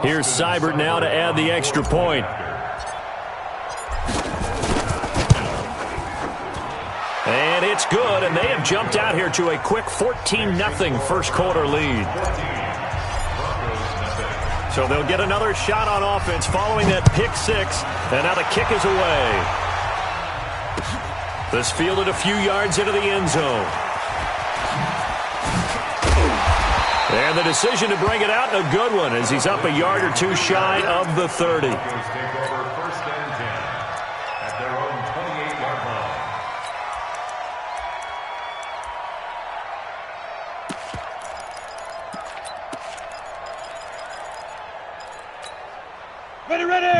Here's Seibert now to add the extra point. And it's good, and they have jumped out here to a quick 14-0 first quarter lead. So they'll get another shot on offense following that pick six, and now the kick is away. This fielded a few yards into the end zone. And the decision to bring it out, a good one, as he's up a yard or two shy of the 30.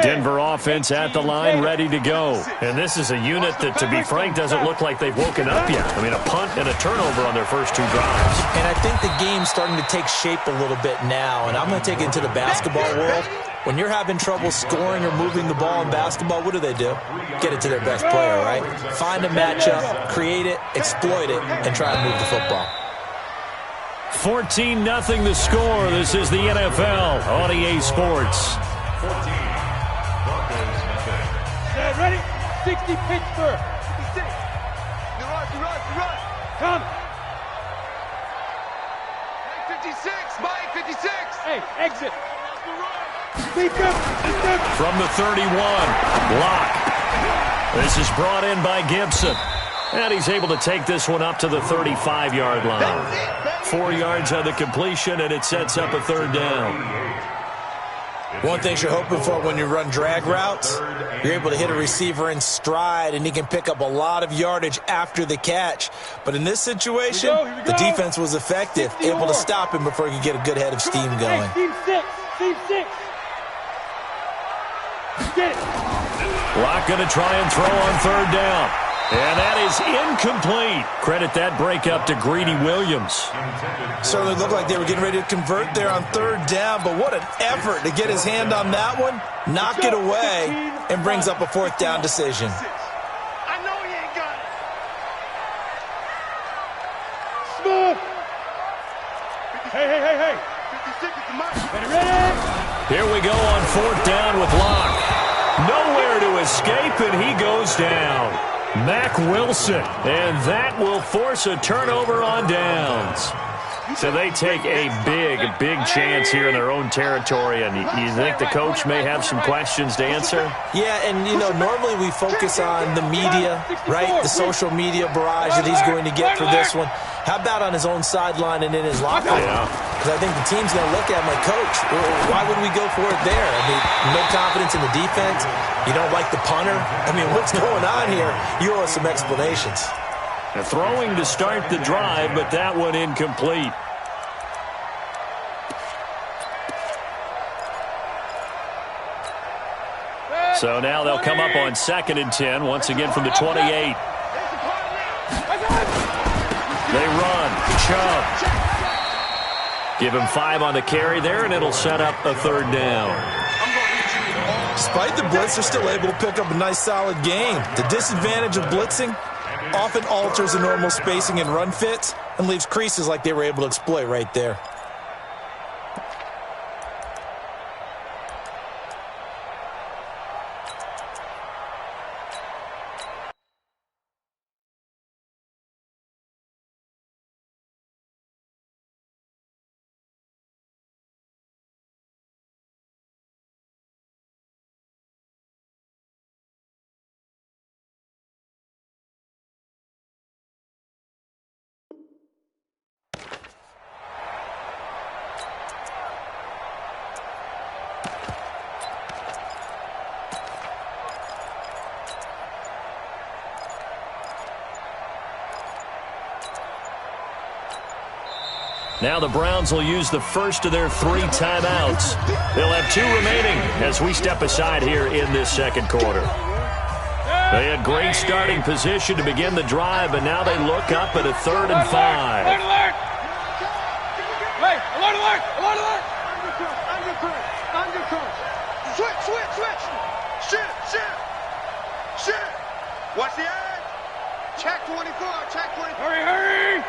Denver offense at the line, ready to go. And this is a unit that, to be frank, doesn't look like they've woken up yet. I mean, a punt and a turnover on their first two drives. And I think the game's starting to take shape a little bit now. And I'm going to take it into the basketball world. When you're having trouble scoring or moving the ball in basketball, what do? Get it to their best player, right? Find a matchup, create it, exploit it, and try to move the football. 14-0 the score. This is the NFL on EA Sports. Ready? 60 Pittsburgh. 56. You run. Come. Mike 56. Mike 56. Hey, exit. From the 31, Locke. This is brought in by Gibson. And he's able to take this one up to the 35-yard line. 4 yards on the completion, and it sets up a third down. One thing you're hoping for when you run drag routes, you're able to hit a receiver in stride, and he can pick up a lot of yardage after the catch. But in this situation, the defense was effective, able to stop him before he could get a good head of steam going. Team six. Get it. Locke going to try and throw on third down. And that is incomplete. Credit that break up to Greedy Williams. Certainly looked like they were getting ready to convert there on third down, but what an effort to get his hand on that one, knock it away, and brings up a fourth down decision. I know he ain't got it. Smooth. Hey. 56 is the mark. Ready? Here we go on fourth down with Locke. Nowhere to escape, and he goes down. Mack Wilson, and that will force a turnover on downs. So they take a big chance here in their own territory, and you think the coach may have some questions to answer? Yeah, and, normally we focus on the media, right, the social media barrage that he's going to get for this one. How about on his own sideline and in his locker room? Because I think the team's going to look at him like, Coach, why would we go for it there? I mean, no confidence in the defense. You don't like the punter. I mean, what's going on here? You owe us some explanations. Throwing to start the drive, but that one incomplete. So now they'll come up on 2nd and 10, once again from the 28. They run. Chubb. Give him 5 on the carry there, and it'll set up a third down. Despite the blitz, they're still able to pick up a nice, solid gain. The disadvantage of blitzing often alters the normal spacing and run fits and leaves creases like they were able to exploit right there. Now the Browns will use the first of their 3 timeouts. They'll have 2 remaining as we step aside here in this second quarter. They had great starting position to begin the drive, but now they look up at a 3rd and 5. Alert! Hey, alert! Undercut! Switch! Shit! Watch the edge! Check 24! Hurry!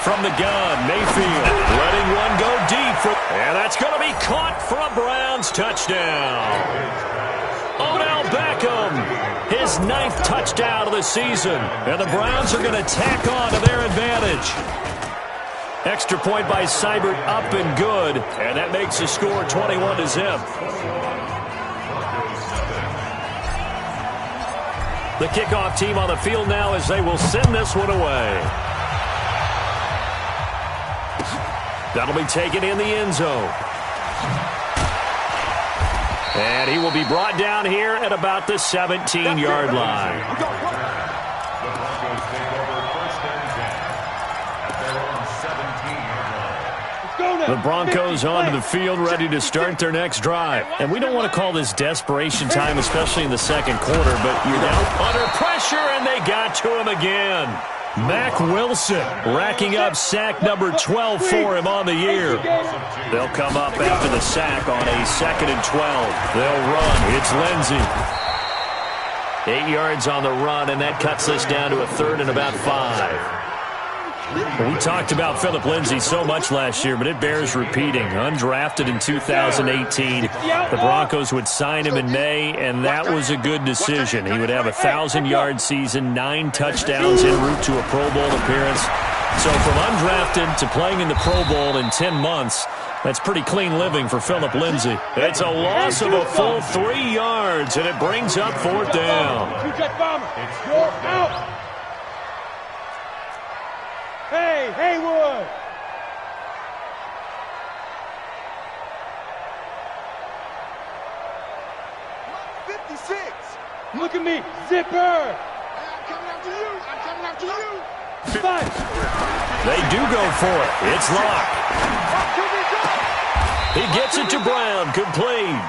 From the gun, Mayfield letting one go deep. And that's going to be caught for a Browns touchdown. Odell Beckham, his 9th touchdown of the season. And the Browns are going to tack on to their advantage. Extra point by Seibert, up and good. And that makes the score 21-0. The kickoff team on the field now as they will send this one away. That'll be taken in the end zone. And he will be brought down here at about the 17-yard line. The Broncos onto the field, ready to start their next drive. And we don't want to call this desperation time, especially in the second quarter, but you're now under pressure, and they got to him again. Mack Wilson racking up sack number 12 for him on the year. They'll come up after the sack on a 2nd and 12. They'll run. It's Lindsey. 8 yards on the run, and that cuts us down to a 3rd and about 5. We talked about Philip Lindsay so much last year, but it bears repeating. Undrafted in 2018, the Broncos would sign him in May, and that was a good decision. He would have a 1,000-yard season, 9 touchdowns en route to a Pro Bowl appearance. So from undrafted to playing in the Pro Bowl in 10 months, that's pretty clean living for Philip Lindsay. It's a loss of a full 3 yards, and it brings up 4th down. You're out. Hey, Haywood! Look at me, zipper! I'm coming after you! Five! They do go for it. It's Locke. He gets it to Brown, complete.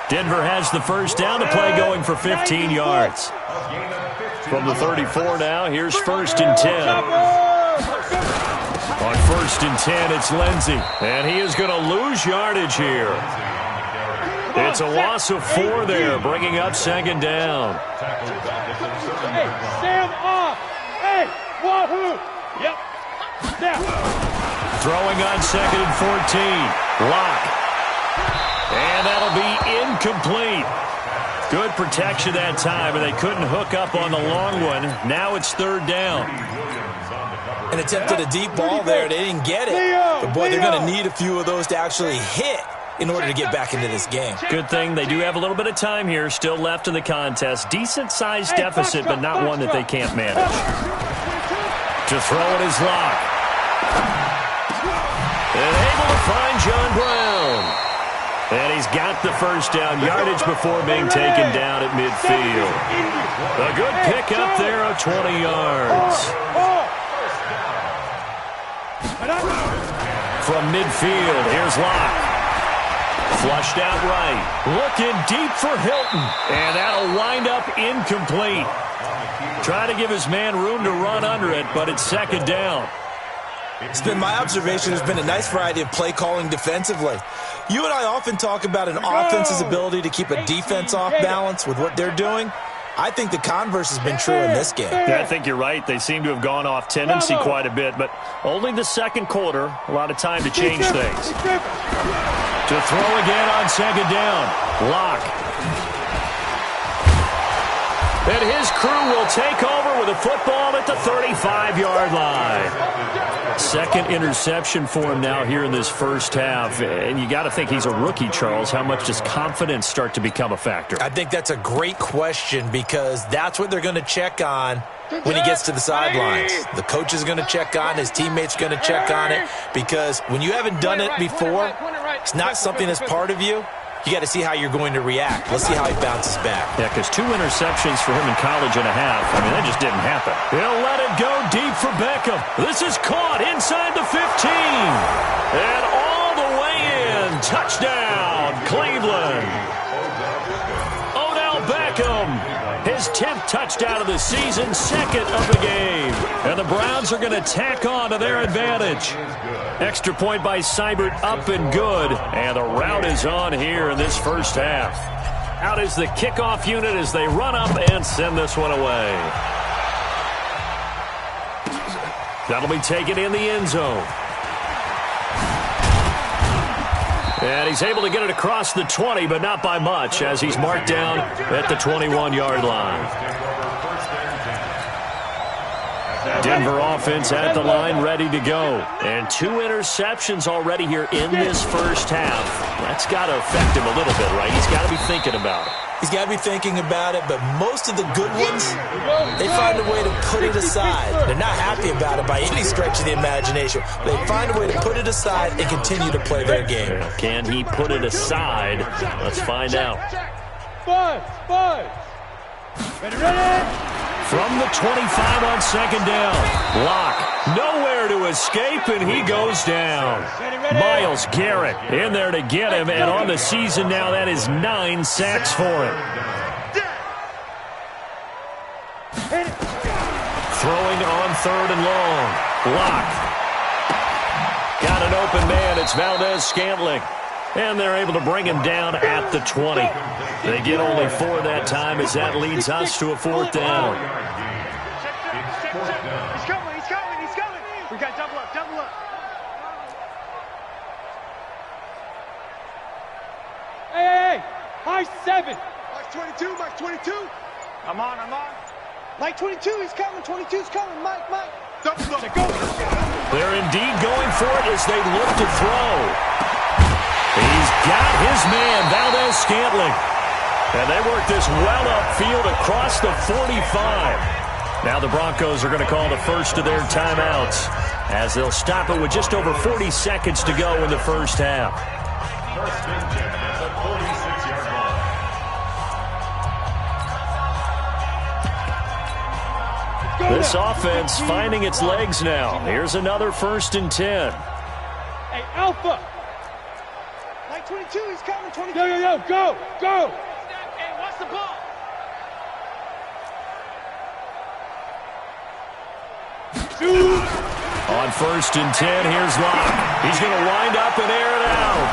Denver has the first down, the play going for 15 yards. From the 34 now, here's 1st and 10. On 1st and 10, it's Lindsey, and he is going to lose yardage here. It's a loss of 4 there, bringing up 2nd down. Hey, Sam off! Hey, wahoo! Yep. Now. Throwing on 2nd and 14. Locke. And that'll be incomplete. Good protection that time, and they couldn't hook up on the long one. Now it's 3rd down. And attempted a deep ball there. They didn't get it. But, boy, they're going to need a few of those to actually hit in order to get back into this game. Good thing they do have a little bit of time here still left in the contest. Decent-sized deficit, but not one that they can't manage. To throw it is Locke. And able to find John Brown. And he's got the first down, yardage before being taken down at midfield. A good pickup there of 20 yards. From midfield, here's Locke. Flushed out right. Looking deep for Hilton. And that'll wind up incomplete. Trying to give his man room to run under it, but it's 2nd down. It's been my observation there's been a nice variety of play calling defensively. You and I often talk about an offense's ability to keep a defense off balance with what they're doing. I think the converse has been true in this game. Yeah, I think you're right. They seem to have gone off tendency quite a bit, but only the second quarter, a lot of time to change things. To throw again on 2nd down. Locke. And his crew will take over with a football at the 35-yard line. 2nd interception for him now here in this first half. And you got to think he's a rookie, Charles. How much does confidence start to become a factor? I think that's a great question because that's what they're going to check on when he gets to the sidelines. The coach is going to check on, his teammates are going to check on it because when you haven't done it before, it's not something that's part of you. You got to see how you're going to react. Let's see how he bounces back. Yeah, because 2 interceptions for him in college and a half. I mean, that just didn't happen. He'll let it go deep for Beckham. This is caught inside the 15. And all the way in. Touchdown, Cleveland. Odell Beckham. His 10th touchdown of the season, 2nd of the game. And the Browns are going to tack on to their advantage. Extra point by Seibert, up and good. And the route is on here in this first half. Out is the kickoff unit as they run up and send this one away. That'll be taken in the end zone. And he's able to get it across the 20, but not by much, as he's marked down at the 21-yard line. Denver offense at the line, ready to go. And 2 interceptions already here in this first half. That's got to affect him a little bit, right? He's got to be thinking about it. He's got to be thinking about it, but most of the good ones, they find a way to put it aside. They're not happy about it by any stretch of the imagination. They find a way to put it aside and continue to play their game. Can he put it aside? Let's find out. Five. Ready? From the 25 on second down. Lock. Nowhere to escape, and he goes down. Myles Garrett in there to get him, and on the season now, that is 9 sacks for him. Throwing on third and long. Lock. Got an open man. It's Valdez-Scantling. And they're able to bring him down at the 20. They get only 4 that time, as that leads us to a 4th down. He's coming. We got double up. Hey. High 7. Mike 22. I'm on. Mike 22, he's coming. 22's coming. Mike. Double up. Go. They're indeed going for it as they look to throw. He's got his man, Valdez-Scantling. And they work this well upfield across the 45. Now the Broncos are going to call the first of their timeouts, as they'll stop it with just over 40 seconds to go in the first half. This offense finding its legs now. Here's another 1st and 10. Hey, Alpha. 22, he's coming. 22. Go. Hey, watch the ball. Shoot. On 1st and 10, here's Locke. He's going to wind up and air it out.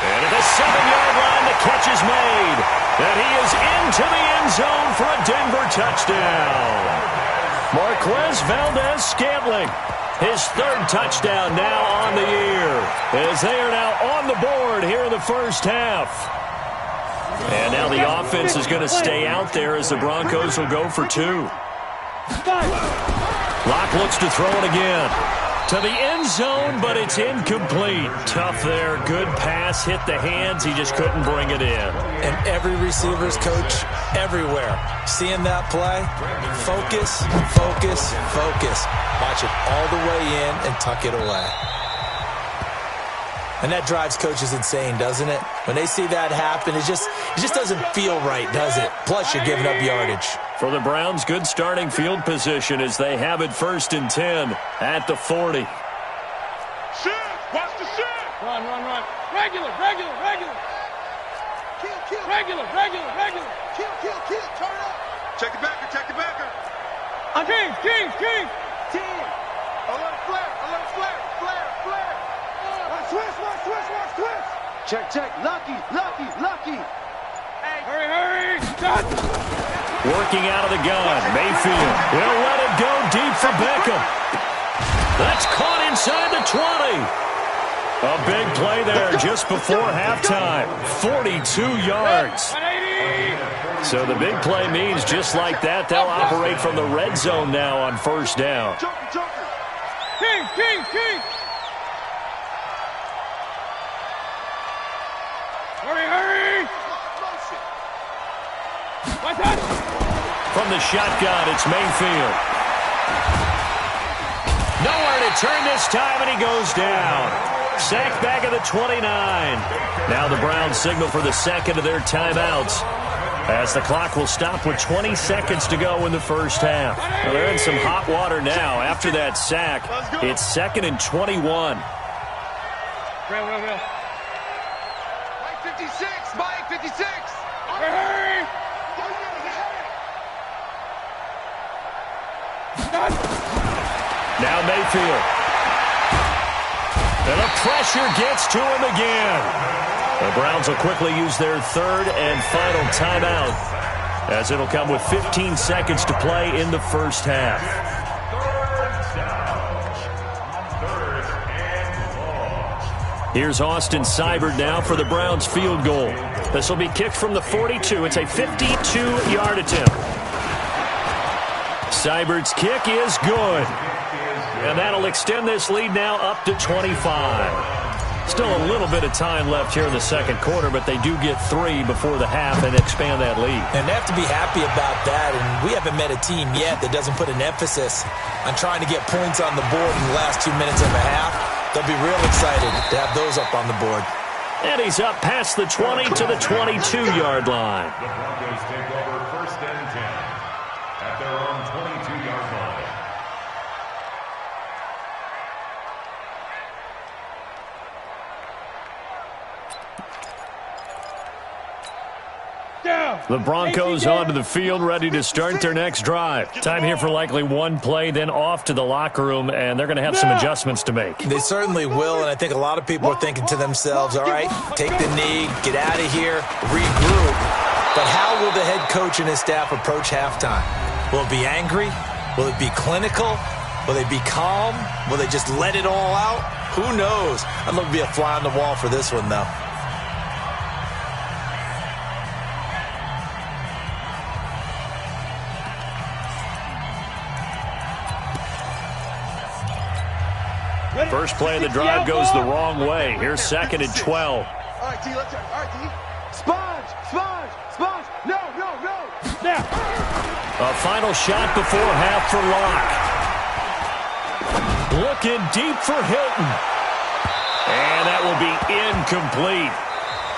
And at the 7-yard line, the catch is made. And he is into the end zone for a Denver touchdown. Marquez Valdez-Scantling. His 3rd touchdown now on the year, as they are now on the board here in the first half. And now the offense is going to stay out there as the Broncos will go for 2. Locke looks to throw it again. To the end zone, but it's incomplete. Tough there. Good pass. Hit the hands. He just couldn't bring it in. And every receiver's coach everywhere, seeing that play, focus. Watch it all the way in and tuck it away. And that drives coaches insane, doesn't it? When they see that happen, it just doesn't feel right, does it? Plus, you're giving up yardage. For the Browns, good starting field position as they have it 1st and 10 at the 40. Shit! Watch the shit! Run. Regular. Kill. Regular. Kill. Turn up. Check the backer. King. 10. A little flare. Watch twist. Check. Lucky. Hey. Hurry. Stop. Working out of the gun. Mayfield will let it go deep for Beckham. That's caught inside the 20. A big play there just before halftime. 42 yards. 180. So the big play means just like that, they'll operate from the red zone now on 1st down. Joker. King. Hurry. What's that? From the shotgun, it's Mayfield. Nowhere to turn this time, and he goes down. Sacked back at the 29. Now the Browns signal for the 2nd of their timeouts, as the clock will stop with 20 seconds to go in the first half. Well, they're in some hot water now after that sack. It's 2nd and 21. Real. Mike 56. Hurry. Now Mayfield. And the pressure gets to him again. The Browns will quickly use their 3rd and final timeout, as it'll come with 15 seconds to play in the first half. Here's Austin Seibert now for the Browns field goal. This will be kicked from the 42. It's a 52-yard attempt. Seibert's kick is good. And that'll extend this lead now up to 25. Still a little bit of time left here in the second quarter, but they do get 3 before the half and expand that lead. And they have to be happy about that, and we haven't met a team yet that doesn't put an emphasis on trying to get points on the board in the last 2 minutes of the half. They'll be real excited to have those up on the board. And he's up past the 20 to the 22-yard line. The Broncos take over 1st and 10 at their own 22-yard line. The Broncos onto the field, ready to start their next drive. Time here for likely one play, then off to the locker room, and they're going to have some adjustments to make. They certainly will, and I think a lot of people are thinking to themselves, all right, take the knee, get out of here, regroup. But how will the head coach and his staff approach halftime? Will it be angry? Will it be clinical? Will they be calm? Will they just let it all out? Who knows? I'd love to be a fly on the wall for this one, though. First play of the drive goes the wrong way. Here's 2nd and 12. All right, D, let's go. All right, D. Sponge, sponge, sponge. No, no, no. Now. A final shot before half for Locke. Looking deep for Hilton. And that will be incomplete.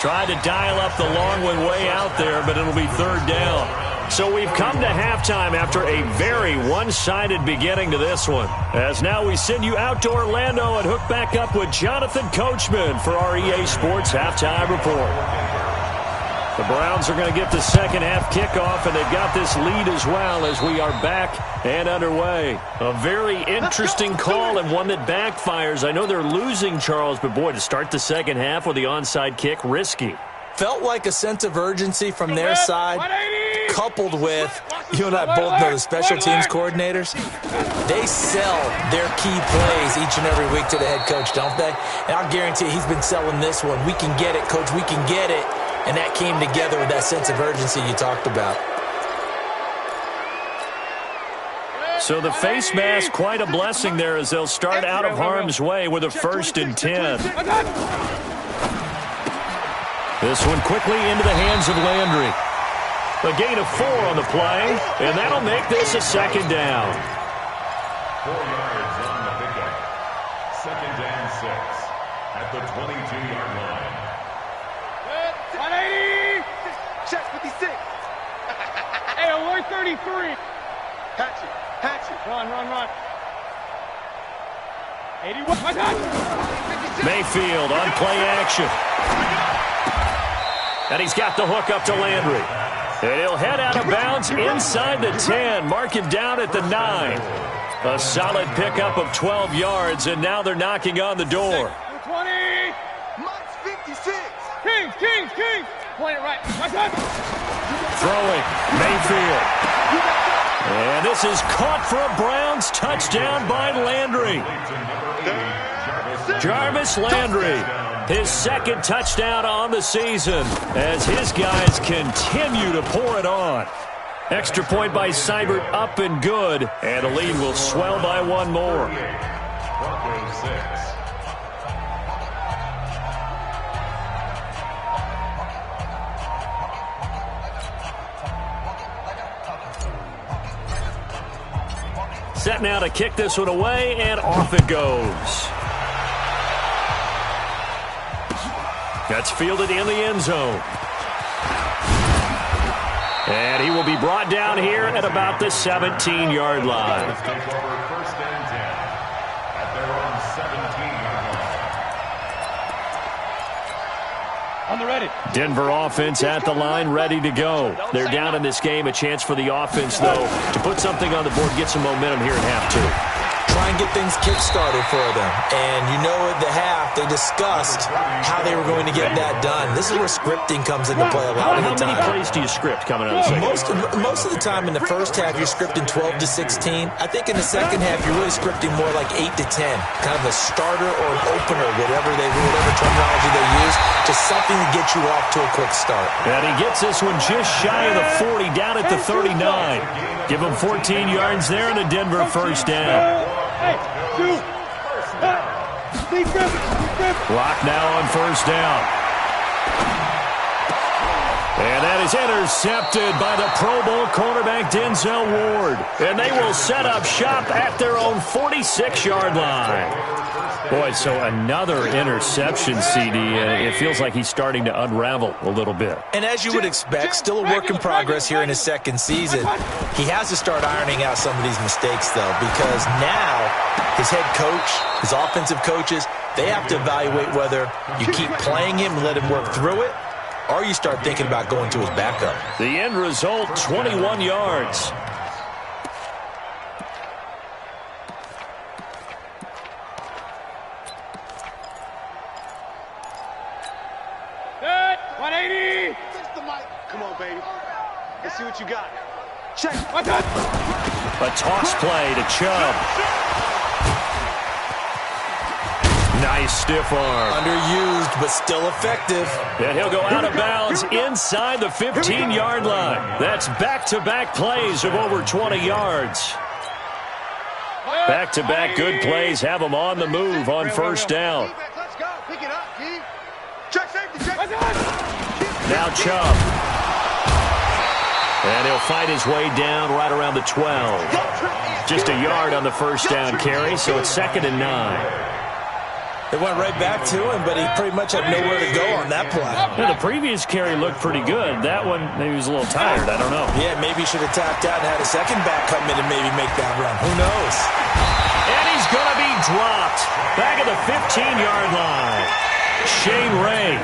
Tried to dial up the long one way out there, but it'll be 3rd down. So we've come to halftime after a very one-sided beginning to this one. As now we send you out to Orlando and hook back up with Jonathan Coachman for our EA Sports Halftime Report. The Browns are going to get the second half kickoff, and they've got this lead as well as we are back and underway. A very interesting call and one that backfires. I know they're losing, Charles, but boy, to start the second half with the onside kick, risky. Felt like a sense of urgency from their side, coupled with, you and I both know the special teams coordinators, they sell their key plays each and every week to the head coach, don't they? And I'll guarantee he's been selling this one. We can get it, coach, we can get it. And that came together with that sense of urgency you talked about. So the face mask, quite a blessing there as they'll start out of harm's way with a 1st and 10. This one quickly into the hands of Landry. A gain of 4 on the play, and that'll make this a 2nd down. 4 yards on the pickup. 2nd and 6 at the 22-yard line. 180. Check 56. Hey, alert 33. Hatch it, hatch it. Run, run, run. 81. My God. Mayfield on play action. And he's got the hook up to Landry. And he'll head out of bounds inside the 10. Mark him down at the 9. A solid pickup of 12 yards, and now they're knocking on the door. 20. Mike's 56. Kings, Kings, Kings. Point it right. My God. Throwing, Mayfield. And this is caught for a Browns touchdown by Landry. Jarvis Landry, his 2nd touchdown on the season as his guys continue to pour it on. Extra point by Seibert up and good, and the lead will swell by 1 more. Broncos 6. Set now to kick this one away, and off it goes. That's fielded in the end zone. And he will be brought down here at about the 17-yard line. Take over 1st and 10 at their own 17-yard line. On the ready. Denver offense at the line, ready to go. They're down in this game. A chance for the offense, though, to put something on the board, get some momentum here at half 2. try and get things kick-started for them. And you know at the half, they discussed how they were going to get that done. This is where scripting comes into play a lot of the time. How many plays do you script coming out of the second? Most of the time in the first half, you're scripting 12 to 16. I think in the second half, you're really scripting more like 8 to 10. Kind of a starter or an opener, whatever terminology they use. Just something to get you off to a quick start. And he gets this one just shy of the 40, down at the 39. Give him 14 yards there and a Denver first down. Clock now on first down. And that is intercepted by the Pro Bowl cornerback Denzel Ward. And they will set up shop at their own 46-yard line. Boy, so another interception, CD. It feels like he's starting to unravel a little bit. And as you would expect, still a work in progress here in his second season. He has to start ironing out some of these mistakes, though, because now his head coach, his offensive coaches, they have to evaluate whether you keep playing him and let him work through it, or you start thinking about going to his backup. The end result, 21 yards. Set. 180. Fix the mic. Come on, baby. Let's see what you got. Check. A toss play to Chubb. Nice stiff arm. Underused, but still effective. And he'll go out of bounds inside the 15-yard line. That's back-to-back plays of over 20 yards. Back-to-back good plays have him on the move on first down. Let's go. Pick it up, Keith. Check safety. Check. Now Chubb. And he'll fight his way down right around the 12. Just a yard on the first down carry, so it's 2nd and 9. They went right back to him, but he pretty much had nowhere to go on that play. Yeah, the previous carry looked pretty good. That one, maybe he was a little tired. I don't know. Yeah, maybe he should have tapped out and had a second back come in and maybe make that run. Who knows? And he's going to be dropped. Back at the 15-yard line. Shane Ray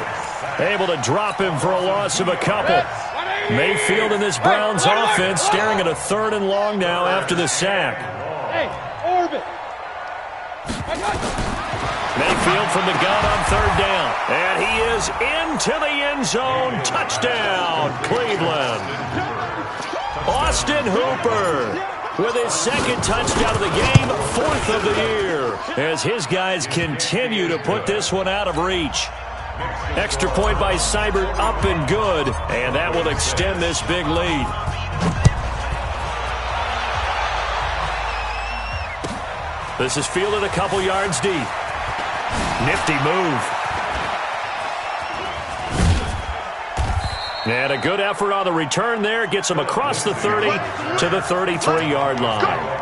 able to drop him for a loss of a couple. Mayfield in this Browns offense staring at a 3rd and long now after the sack. Hey, orbit. Mayfield from the gun on 3rd down. And he is into the end zone. Touchdown, Cleveland. Austin Hooper with his 2nd touchdown of the game, 4th of the year, as his guys continue to put this one out of reach. Extra point by Seibert, up and good, and that will extend this big lead. This is fielded a couple yards deep. Nifty move. And a good effort on the return there. Gets him across the 30 to the 33-yard line.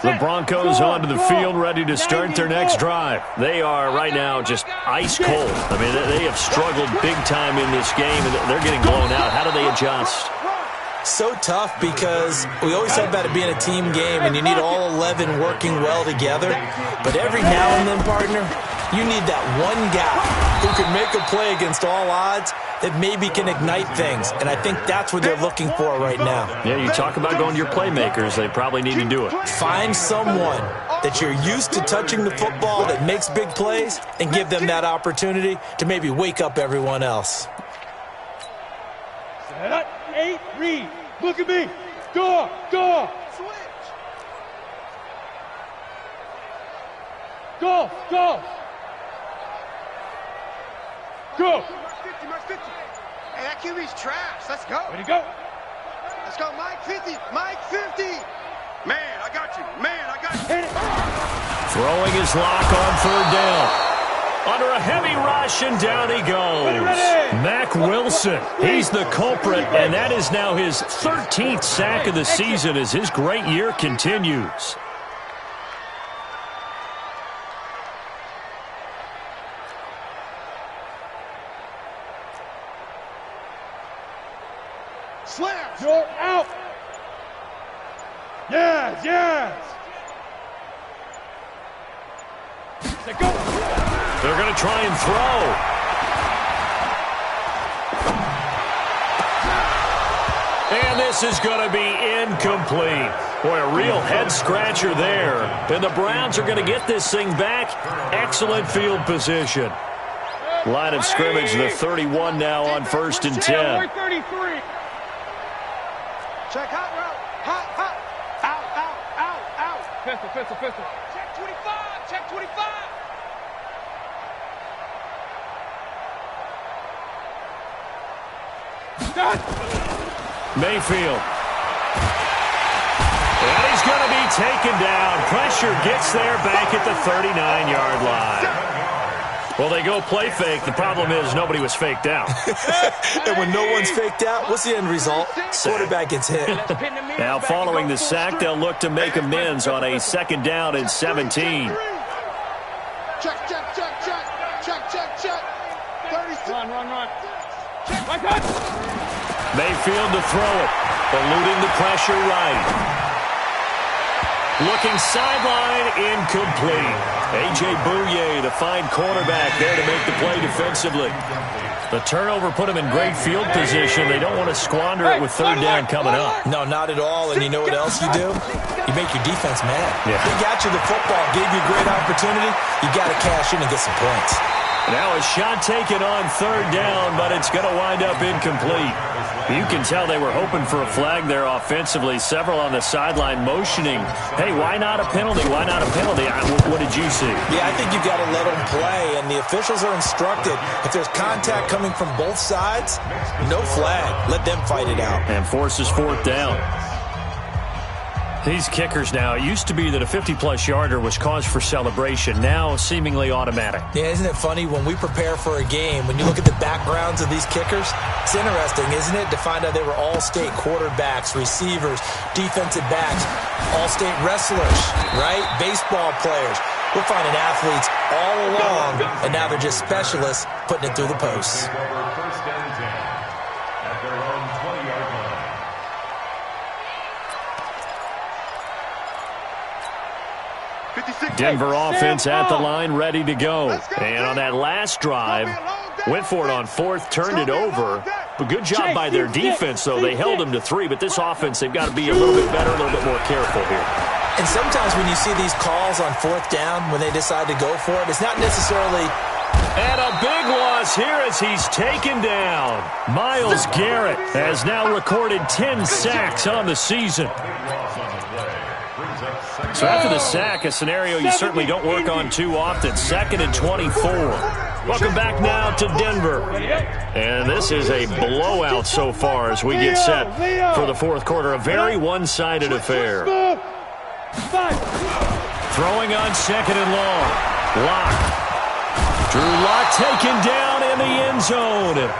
The Broncos onto the field, ready to start their next drive. They are right now just ice cold. I mean, they have struggled big time in this game, and they're getting blown out. How do they adjust? So tough because we always talk about it being a team game, and you need all 11 working well together. But every now and then, partner, you need that one guy who can make a play against all odds that maybe can ignite things. And I think that's what they're looking for right now. Yeah, you talk about going to your playmakers. They probably need to do it. Find someone that you're used to touching the football that makes big plays and give them that opportunity to maybe wake up everyone else. Set. 8, read. Look at me. Go. Switch. Go. Mark 50. Hey, that QB's trash. Let's go. Way to go. Let's go, Mike 50. Mike 50. Man, I got you. Hit it. Throwing his lock on 3rd down. Under a heavy rush, and down he goes. Mack Wilson, he's the culprit, and that is now his 13th sack of the season as his great year continues. Slam. You're out. Yes. Go. They're going to try and throw. this is going to be incomplete. Boy, a real head-scratcher there. And the Browns are going to get this thing back. Excellent field position. Line of scrimmage, the 31 now on 1st and 10. Check hot route. Hot, hot. Out, out, out, out. Pistol. Check 25. Check 25. Mayfield. And he's going to be taken down. Pressure gets there back at the 39-yard line. Well, they go play fake. The problem is nobody was faked out. And when no one's faked out, what's the end result? Quarterback gets hit. Now, following the sack, they'll look to make amends on a 2nd down and 17. Check. 36. Run. Mayfield to throw it. Eluding the pressure right. Looking sideline, incomplete. A.J. Bouye, the fine cornerback, there to make the play defensively. The turnover put him in great field position. They don't want to squander it with 3rd down coming up. No, not at all. And you know what else you do? You make your defense mad. Yeah. They got you the football, gave you a great opportunity. You got to cash in and get some points. Now a shot taken on 3rd down, but it's going to wind up incomplete. You can tell they were hoping for a flag there offensively. Several on the sideline motioning, hey, why not a penalty? Why not a penalty? What did you see? Yeah, I think you've got to let them play, and the officials are instructed. If there's contact coming from both sides, no flag. Let them fight it out. And forces 4th down. These kickers now, it used to be that a 50-plus yarder was cause for celebration. Now, seemingly automatic. Yeah, isn't it funny? When we prepare for a game, when you look at the backgrounds of these kickers, it's interesting, isn't it, to find out they were all-state quarterbacks, receivers, defensive backs, all-state wrestlers, right? Baseball players. We're finding athletes all along, and now they're just specialists putting it through the posts. Denver offense at the line, ready to go. And on that last drive, went for it on 4th, turned it over. But good job by their defense, though. They held them to 3, but this offense, they've got to be a little bit better, a little bit more careful here. And sometimes when you see these calls on 4th down, when they decide to go for it, it's not necessarily... And a big loss here as he's taken down. Myles Garrett has now recorded 10 sacks on the season. So after the sack, a scenario you certainly don't work on too often. 2nd and 24. Welcome back now to Denver. And this is a blowout so far as we get set for the 4th quarter. A very one-sided affair. Throwing on 2nd and long. Lock. Drew Lock taken down in the end zone.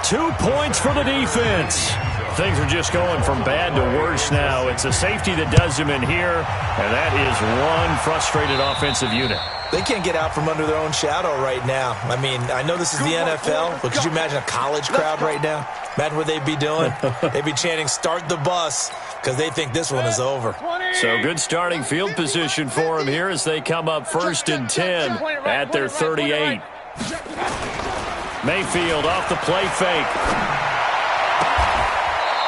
2 points for the defense. Things are just going from bad to worse now. It's a safety that does him in here, and that is one frustrated offensive unit. They can't get out from under their own shadow right now. I mean, I know this is the NFL, but could you imagine a college crowd right now? Imagine what they'd be doing. They'd be chanting, "Start the bus," because they think this one is over. So good starting field position for them here as they come up 1st and 10 at their 38. Mayfield off the play fake.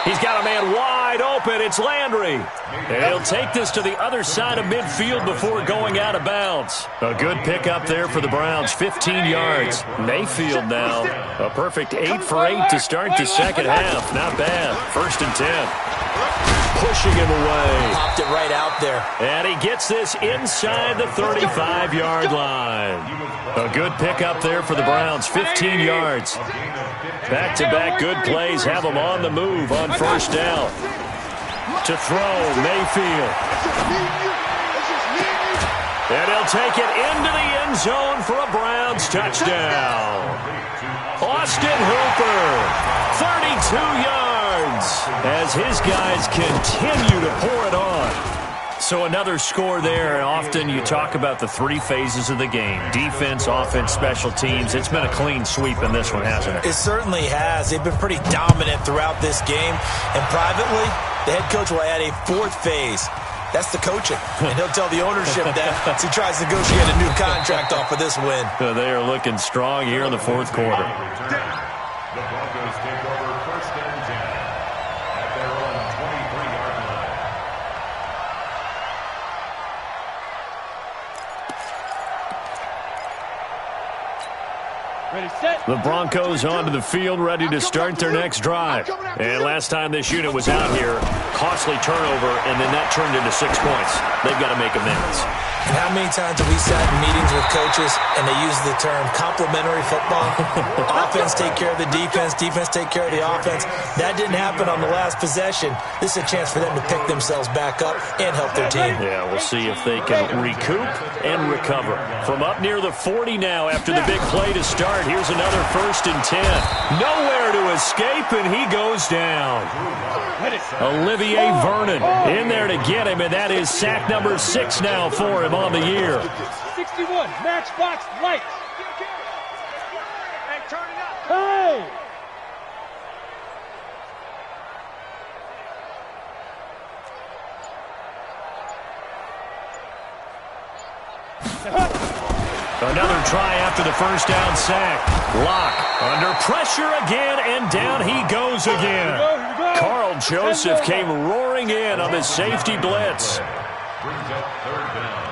He's got a man wide open. It's Landry. And he'll take this to the other side of midfield before going out of bounds. A good pickup there for the Browns, 15 yards. Mayfield now, a perfect 8 for 8 to start the second half. Not bad. 1st and 10. Pushing him away. Popped it right out there. And he gets this inside the 35-yard line. A good pickup there for the Browns, 15 yards. Back-to-back good plays have them on the move on 1st down. To throw, Mayfield. And he'll take it into the end zone for a Browns touchdown. Austin Hooper, 32 yards, as his guys continue to pour it on. So another score there, and often you talk about the 3 phases of the game. Defense, offense, special teams. It's been a clean sweep in this one, hasn't it? It certainly has. They've been pretty dominant throughout this game. And privately, the head coach will add a 4th phase. That's the coaching. And he'll tell the ownership that as he tries to negotiate a new contract off of this win. They are looking strong here in the 4th quarter. The Broncos take over 1st and 10 at their own The Broncos onto the field, ready to start their next drive. And last time this unit was out here, costly turnover, and then that turned into 6 points. They've got to make amends. And how many times have we sat in meetings with coaches and they use the term complementary football? Offense take care of the defense, defense take care of the offense. That didn't happen on the last possession. This is a chance for them to pick themselves back up and help their team. Yeah, we'll see if they can recoup and recover. From up near the 40 now after the big play to start, here's another 1st and 10. Nowhere to escape, and he goes down. Olivier Vernon in there to get him, and that is sack number 6 now for him on the year. 61, matchbox lights. Hey, turn it up. Hey! Another try after the first down sack. Locke under pressure again, and down he goes again. Carl Joseph came roaring in on the safety blitz. Brings up 3rd down.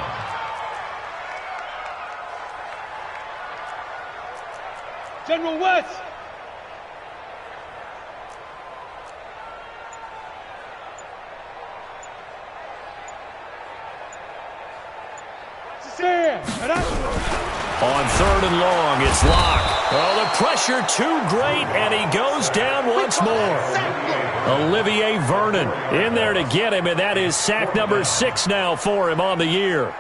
General West. On 3rd and long, it's Locke. Oh, the pressure too great, and he goes down once more. Olivier Vernon in there to get him, and that is sack number 6 now for him on the year.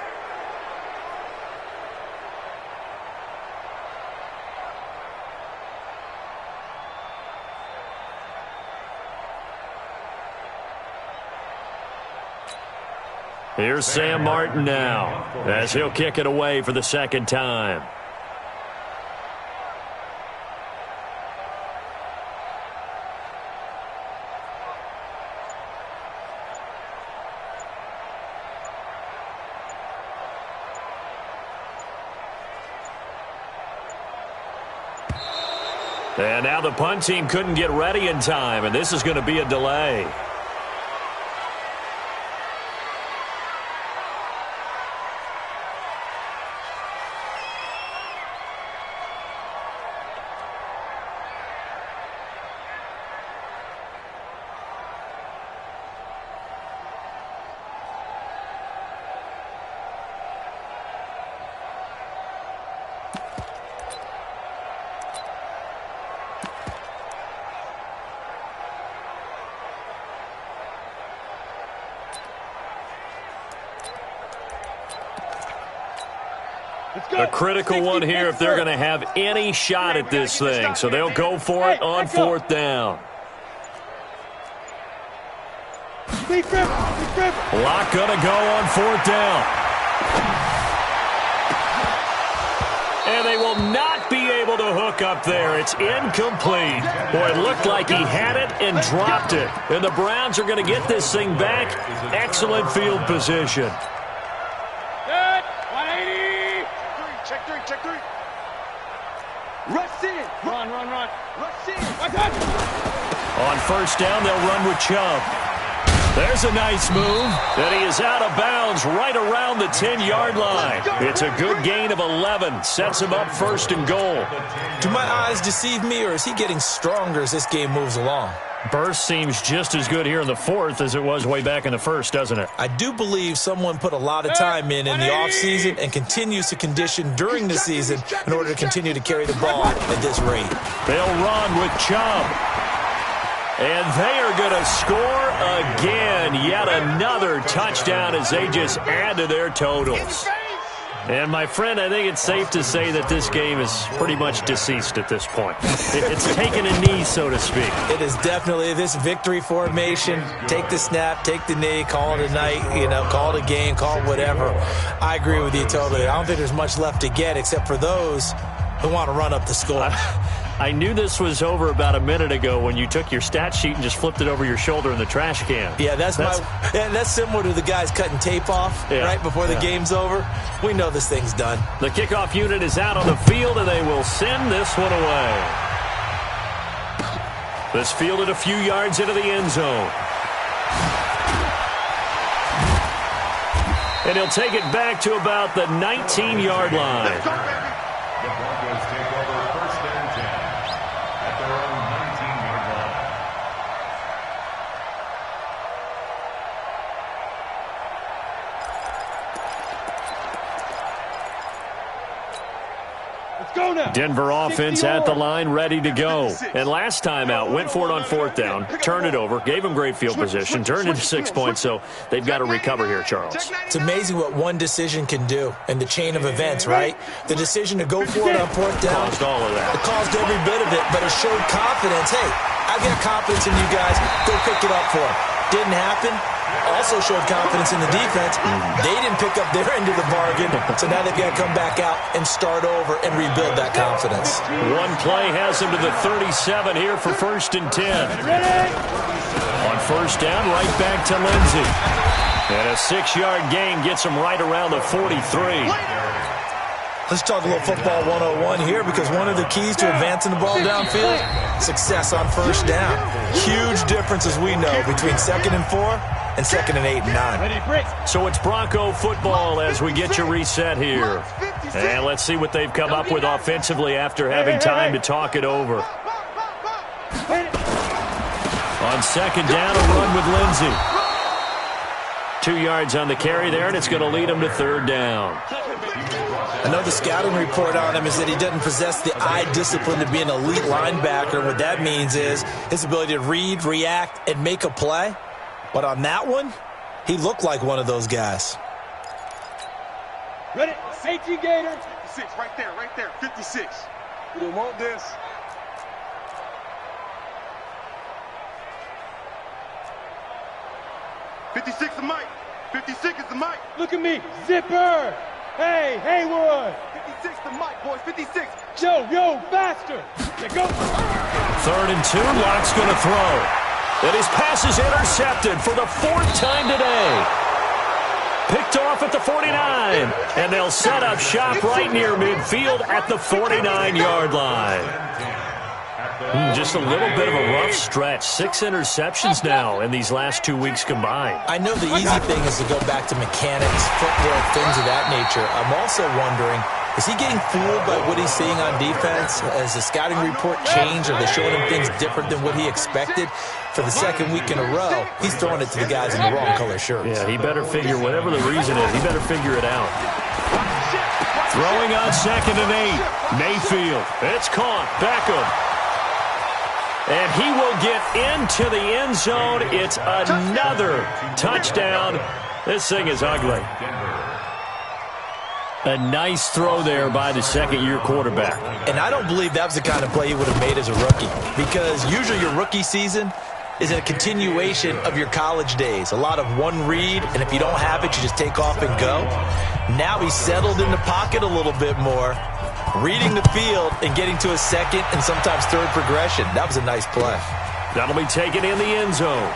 Here's Sam Martin now, as he'll kick it away for the 2nd time. And now the punt team couldn't get ready in time, and this is going to be a delay. A critical one here if they're going to have any shot at this thing. So they'll go for it on 4th down. Locke going to go on 4th down. And they will not be able to hook up there. It's incomplete. Boy, it looked like he had it and dropped it. And the Browns are going to get this thing back. Excellent field position. Check 3. Rush in. Run. Rush in. On 1st down, they'll run with Chubb. There's a nice move. And he is out of bounds right around the 10-yard line. It's a good gain of 11. Sets him up 1st and goal. Do my eyes deceive me, or is he getting stronger as this game moves along? Burst seems just as good here in the 4th as it was way back in the 1st, doesn't it? I do believe someone put a lot of time in the offseason and continues to condition during the season in order to continue to carry the ball at this rate. They'll run with Chubb. And they are going to score again. Yet another touchdown as they just add to their totals. And, my friend, I think it's safe to say that this game is pretty much deceased at this point. It's taken a knee, so to speak. It is definitely this victory formation. Take the snap, take the knee, call it a night, call it a game, call it whatever. I agree with you totally. I don't think there's much left to get except for those who want to run up the score. I knew this was over about a minute ago when you took your stat sheet and just flipped it over your shoulder in the trash can. Yeah, that's similar to the guys cutting tape off right before the game's over. We know this thing's done. The kickoff unit is out on the field, and they will send this one away. This fielded a few yards into the end zone. And he'll take it back to about the 19-yard line. The Broncos take over 1st and 10. Denver offense at the line, ready to go. And last time out, went for it on fourth down, turned it over, gave them great field position, turned into 6 points, so they've got to recover here, Charles. It's amazing what one decision can do in the chain of events, right? The decision to go for it on fourth down. Caused all of that. It caused every bit of it, but it showed confidence. Hey, I've got confidence in you guys. Go pick it up for them. Didn't happen. Also showed confidence in the defense. They didn't pick up their end of the bargain, so now they've got to come back out and start over and rebuild that confidence. One play has them to the 37 here for 1st and 10. On first down, right back to Lindsey. And a 6-yard gain gets them right around the 43. Let's talk a little football 101 here, because one of the keys to advancing the ball downfield, success on first down. Huge difference, as we know, between 2nd and 4 and 2nd and 8 and 9. So it's Bronco football as we get you reset here. And let's see what they've come up with offensively after having time to talk it over. On second down, a run with Lindsey. 2 yards on the carry there, and it's going to lead him to third down. I know the scouting report on him is that he doesn't possess the eye discipline to be an elite linebacker. What that means is his ability to read, react, and make a play. But on that one, he looked like one of those guys. Ready? Safety Gator. 56, right there, 56. We don't want this. '56 the mic. 56 is the mic. Look at me. Zipper. Hey, Haywood. 56 the mic, boys. 56. Yo, faster. There go. 3rd and 2, Locke's going to throw. And his pass is intercepted for the 4th time today. Picked off at the 49. And they'll set up shop right near midfield at the 49-yard line. Just a little bit of a rough stretch. 6 interceptions now in these last 2 weeks combined. I know the easy thing is to go back to mechanics, footwork, things of that nature. I'm also wondering, is he getting fooled by what he's seeing on defense? Has the scouting report changed? Are they showing him things different than what he expected? For the 2nd week in a row, he's throwing it to the guys in the wrong color shirts. Yeah, he better figure, whatever the reason is, he better figure it out. Throwing on 2nd and 8. Mayfield. It's caught. Beckham. And he will get into the end zone. It's another touchdown. This thing is ugly. A nice throw there by the 2nd-year quarterback. And I don't believe that was the kind of play he would have made as a rookie, because usually your rookie season is a continuation of your college days. A lot of one read, and if you don't have it, you just take off and go. Now he's settled in the pocket a little bit more, reading the field and getting to a 2nd and sometimes 3rd progression. That was a nice play. That'll be taken in the end zone.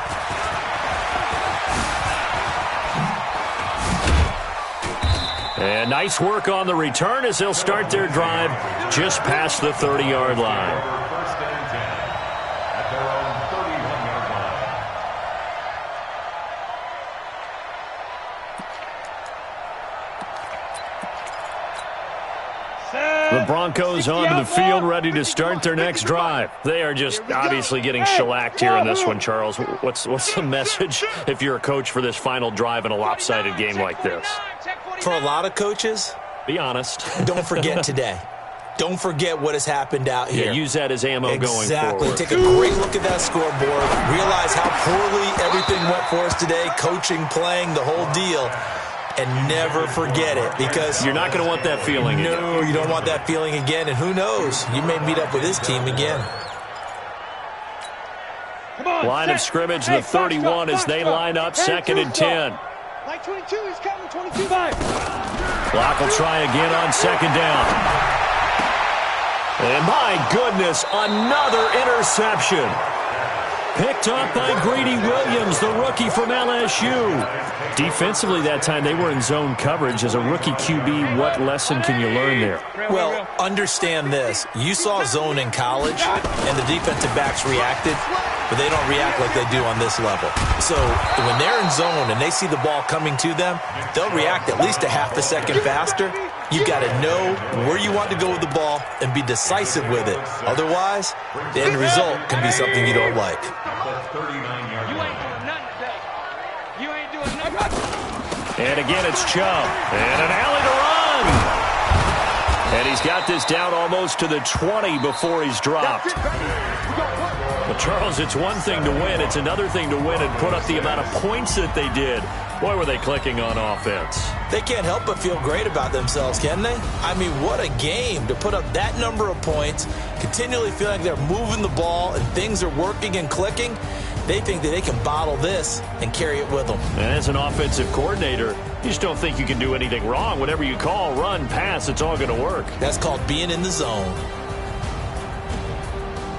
And nice work on the return as they'll start their drive just past the 30-yard line. First and 10 at their own 31-yard line. The Broncos onto the field, ready to start their next drive. They are just obviously getting shellacked here in this one, Charles. What's the message if you're a coach for this final drive in a lopsided game like this? For a lot of coaches, be honest. Don't forget today. Don't forget what has happened out here. Yeah, use that as ammo going forward. Exactly. Take a great look at that scoreboard. Realize how poorly everything went for us today. Coaching, playing, the whole deal. And never forget it, because you're not going to want that feeling again. No, you don't want that feeling again. And who knows? You may meet up with this team again. Line of scrimmage, the 31 as they line up 2nd and 10. Like 22, he's coming, 22. Clock will try again on 2nd down. And my goodness, another interception. Picked up by Greedy Williams, the rookie from LSU. Defensively that time, they were in zone coverage. As a rookie QB, what lesson can you learn there? Well, understand this. You saw zone in college, and the defensive backs reacted, but they don't react like they do on this level. So when they're in zone and they see the ball coming to them, they'll react at least a half a second faster. You've got to know where you want to go with the ball and be decisive with it. Otherwise, the end result can be something you don't like. And again, it's Chubb. And an alley to run. And he's got this down almost to the 20 before he's dropped. Well, Charles, it's one thing to win. It's another thing to win and put up the amount of points that they did. Boy, were they clicking on offense. They can't help but feel great about themselves, can they? I mean, what a game to put up that number of points, continually feeling like they're moving the ball and things are working and clicking. They think that they can bottle this and carry it with them. And as an offensive coordinator, you just don't think you can do anything wrong. Whatever you call, run, pass, it's all going to work. That's called being in the zone.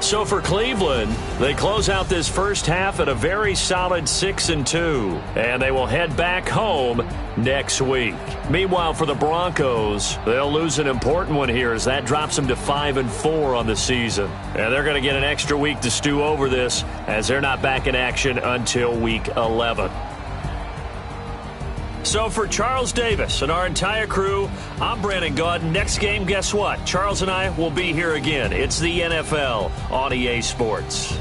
So for Cleveland, they close out this first half at a very solid 6-2, and they will head back home next week. Meanwhile, for the Broncos, they'll lose an important one here as that drops them to 5-4 on the season. And they're going to get an extra week to stew over this as they're not back in action until week 11. So for Charles Davis and our entire crew, I'm Brandon Gaudin. Next game, guess what? Charles and I will be here again. It's the NFL on EA Sports.